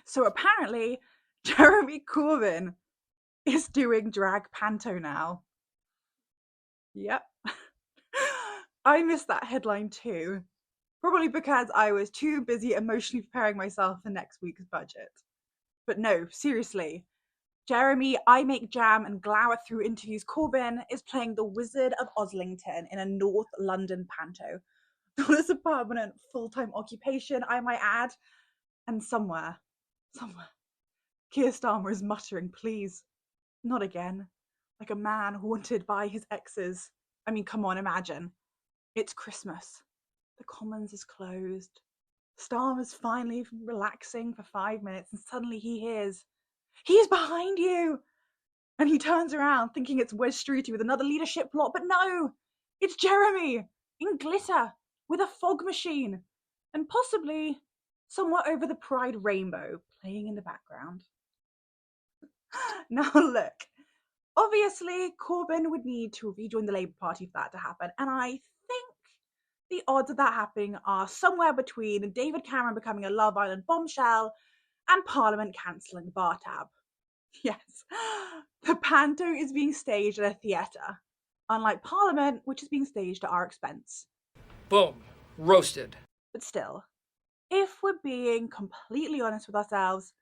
So apparently, Jeremy Corbyn is doing drag panto now. Yep. I missed that headline too. Probably because I was too busy emotionally preparing myself for next week's budget. But no, seriously. Jeremy, I make jam and glower through interviews. Corbyn is playing the Wizard of Oslington in a North London panto. That is a permanent full-time occupation, I might add. And somewhere, Keir Starmer is muttering, please, not again. Like a man haunted by his exes. I mean, come on, imagine. It's Christmas. The Commons is closed. Starmer's finally relaxing for 5 minutes, and suddenly he hears, he's behind you! And he turns around thinking it's Wes Streety with another leadership plot, but no! It's Jeremy! In glitter! With a fog machine! And possibly somewhere over the Pride rainbow playing in the background. Now look, obviously Corbyn would need to rejoin the Labour Party for that to happen, and I think the odds of that happening are somewhere between David Cameron becoming a Love Island bombshell and Parliament cancelling Bar Tab. Yes, the Panto is being staged at a theatre, unlike Parliament, which is being staged at our expense. Boom. Roasted. But still, if we're being completely honest with ourselves,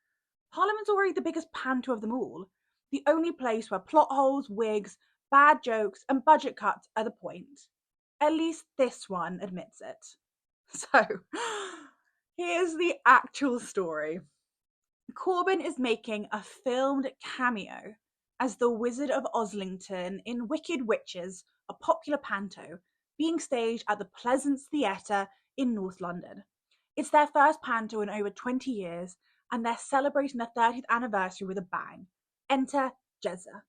Parliament's already the biggest panto of them all. The only place where plot holes, wigs, bad jokes, and budget cuts are the point. At least this one admits it. So, here's the actual story. Corbyn is making a filmed cameo as the Wizard of Oslington in Wicked Witches, a popular panto, being staged at the Pleasance Theatre in North London. It's their first panto in over 20 years, and they're celebrating their 30th anniversary with a bang. Enter Jezza.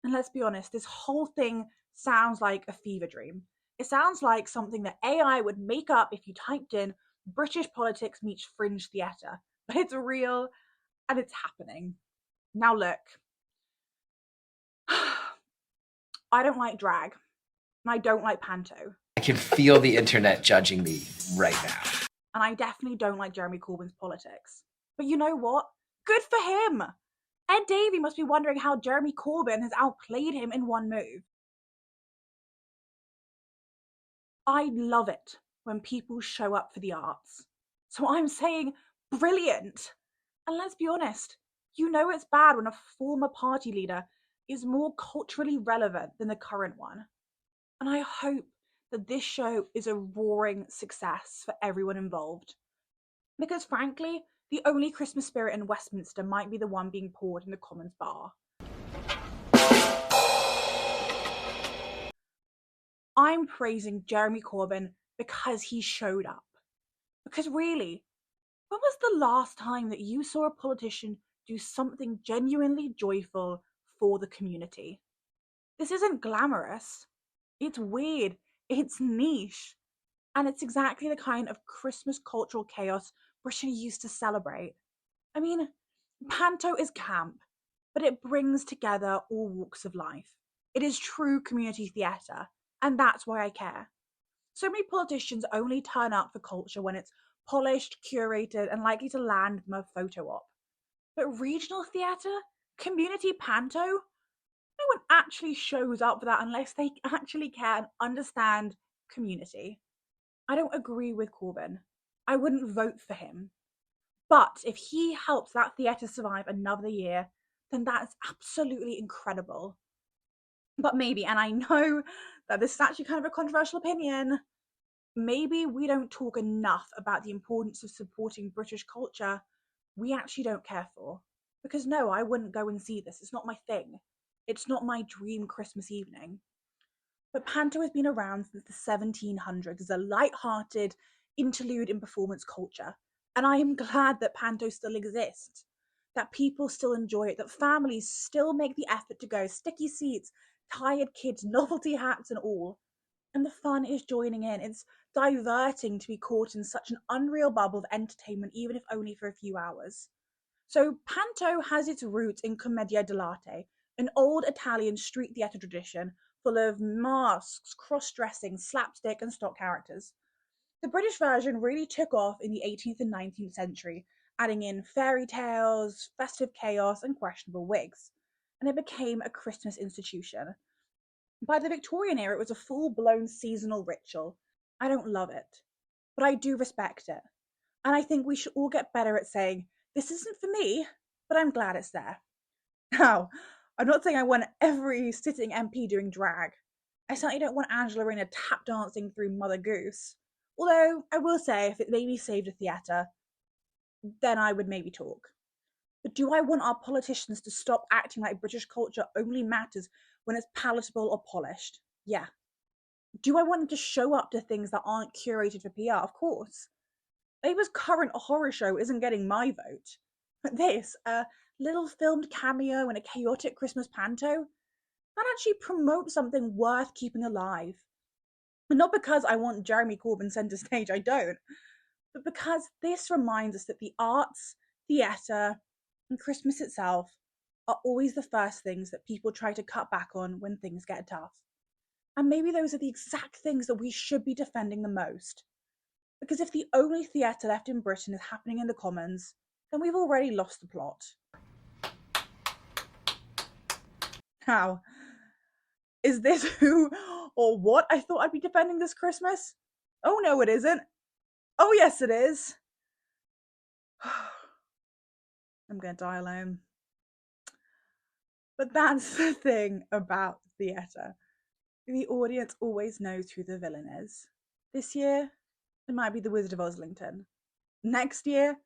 And let's be honest, this whole thing sounds like a fever dream. It sounds like something that AI would make up if you typed in British politics meets fringe theatre. But it's real and it's happening. Now look, I don't like drag and I don't like panto. I can feel the internet judging me right now. And I definitely don't like Jeremy Corbyn's politics. But you know what? Good for him! Ed Davey must be wondering how Jeremy Corbyn has outplayed him in one move. I love it when people show up for the arts. So I'm saying brilliant! And let's be honest, you know it's bad when a former party leader is more culturally relevant than the current one. And I hope that this show is a roaring success for everyone involved. Because frankly, the only Christmas spirit in Westminster might be the one being poured in the Commons bar. I'm praising Jeremy Corbyn because he showed up. Because really, when was the last time that you saw a politician do something genuinely joyful for the community? This isn't glamorous. It's weird. It's niche. And it's exactly the kind of Christmas cultural chaos Britain used to celebrate. I mean, Panto is camp, but it brings together all walks of life. It is true community theatre, and that's why I care. So many politicians only turn up for culture when it's polished, curated, and likely to land them a photo op. But regional theatre? Community panto? No one actually shows up for that unless they actually care and understand community. I don't agree with Corbyn. I wouldn't vote for him. But if he helps that theatre survive another year, then that is absolutely incredible. But maybe, and I know that this is actually kind of a controversial opinion, maybe we don't talk enough about the importance of supporting British culture we actually don't care for. Because no, I wouldn't go and see this. It's not my thing. It's not my dream Christmas evening. But Panto has been around since the 1700s as a light-hearted interlude in performance culture. And I am glad that Panto still exists, that people still enjoy it, that families still make the effort to go, sticky seats, tired kids, novelty hats and all. And the fun is joining in. It's diverting to be caught in such an unreal bubble of entertainment, even if only for a few hours. So Panto has its roots in commedia dell'arte, an old Italian street theatre tradition full of masks, cross-dressing, slapstick and stock characters. The British version really took off in the 18th and 19th century, adding in fairy tales, festive chaos, and questionable wigs, and it became a Christmas institution. By the Victorian era, it was a full blown seasonal ritual. I don't love it, but I do respect it. And I think we should all get better at saying, this isn't for me, but I'm glad it's there. Now, I'm not saying I want every sitting MP doing drag. I certainly don't want Angela Rayner tap dancing through Mother Goose. Although, I will say, if it maybe saved a theatre, then I would maybe talk. But do I want our politicians to stop acting like British culture only matters when it's palatable or polished? Yeah. Do I want them to show up to things that aren't curated for PR? Of course. Labour's current horror show isn't getting my vote. But this, a little filmed cameo in a chaotic Christmas panto, that actually promotes something worth keeping alive. And not because I want Jeremy Corbyn centre stage, I don't, but because this reminds us that the arts, theatre, and Christmas itself are always the first things that people try to cut back on when things get tough. And maybe those are the exact things that we should be defending the most. Because if the only theatre left in Britain is happening in the Commons, then we've already lost the plot. Now, is this who or what I thought I'd be defending this Christmas? Oh no, it isn't. Oh yes, it is. I'm gonna die alone. But that's the thing about theatre. The audience always knows who the villain is. This year, it might be the Wizard of Oslington. Next year,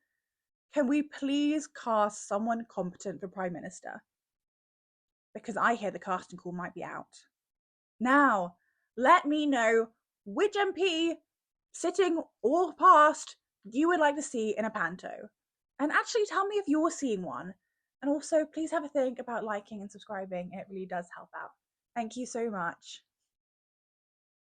can we please cast someone competent for Prime Minister? Because I hear the casting call might be out. Now, let me know which MP, sitting or past, you would like to see in a panto. And actually tell me if you're seeing one. And also, please have a think about liking and subscribing. It really does help out. Thank you so much.